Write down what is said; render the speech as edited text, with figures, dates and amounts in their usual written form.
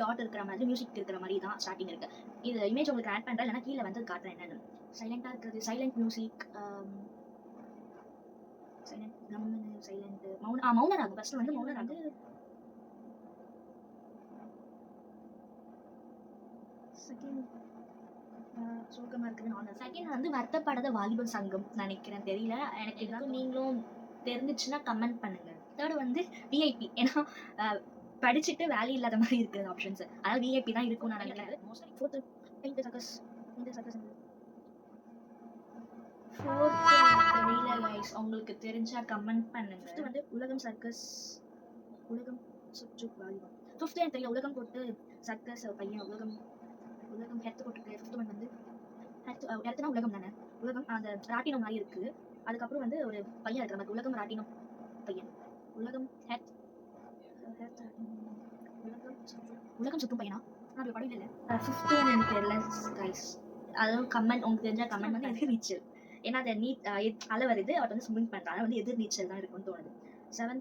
Dot இருக்கிற மாதிரி music இருக்கிற மாதிரி தான் ஸ்டார்டிங் இருக்கு. இது இமேஜ் உங்களுக்கு ஆட் பண்ணுறேன், இல்லைனா கீழே வந்து காட்டுறேன் என்னன்னு. சைலண்டாக இருக்கிறது சைலண்ட் மியூசிக், சைலண்ட் கம்முன்னு சைலண்ட் மௌன ராகம். ஃபர்ஸ்ட் வந்து மௌன ராகம். செகண்ட் சோகமாக இருக்குது நார்மல். செகண்ட் வந்து வருத்தப்படாத வாலிபன் சங்கம் நினைக்கிறேன், தெரியல எனக்கு. இதுதான் நீங்களும் தெரிஞ்சிச்சுன்னா கமெண்ட் பண்ணுங்க. தேர்டு வந்து விஐபி. ஏன்னா படிச்சுட்டு வேல்யூ இல்லாத மாதிரி இருக்கிறது ஆப்ஷன்ஸ், அதனால விஐபி தான் இருக்கும்னு நான் நினைக்கிறேன். மோஸ்ட்லி ஃபோர்த்து இந்த சர்க்கஸ் தெரியல கைஸ், உங்களுக்கு தெரிஞ்சா கமெண்ட் பண்ணுங்க. ஃபிஃப்த் வந்து உலகம் சர்க்கஸ், உலகம் சுற்று வாலிபம். ஃபிஃப்த் எனக்கு தெரியல, உலகம் போட்டு சர்க்கஸ் பையன் உலகம் ஹெர்த்து போட்டுருக்கு. ஃபிஃப்த் ஒன் வந்து ஹெர்த்துனா உலகம் தானே, உலகம் அந்த ராட்டினம் மாதிரி இருக்குது. அதுக்கப்புறம் வந்து ஒரு பையன் இருக்கிற மாதிரி, உலகம் ராட்டினம் பையன், உலகம் உலகம் சுற்றும் பையனா, நான் படம் இல்லை. ஃபிஃப்த் ஒன் எனக்கு தெரியல கைஸ், அதுவும் கமெண்ட் உங்களுக்கு தெரிஞ்சா கமெண்ட் வந்து எதிர்நீச்சல். ஏன்னா அதை அலை வருது, அவர் வந்து ஸ்விமிங் பண்ணுறாங்க, வந்து எதிர்நீச்சல் தான் இருக்கும்னு தோணுது. செவன்த்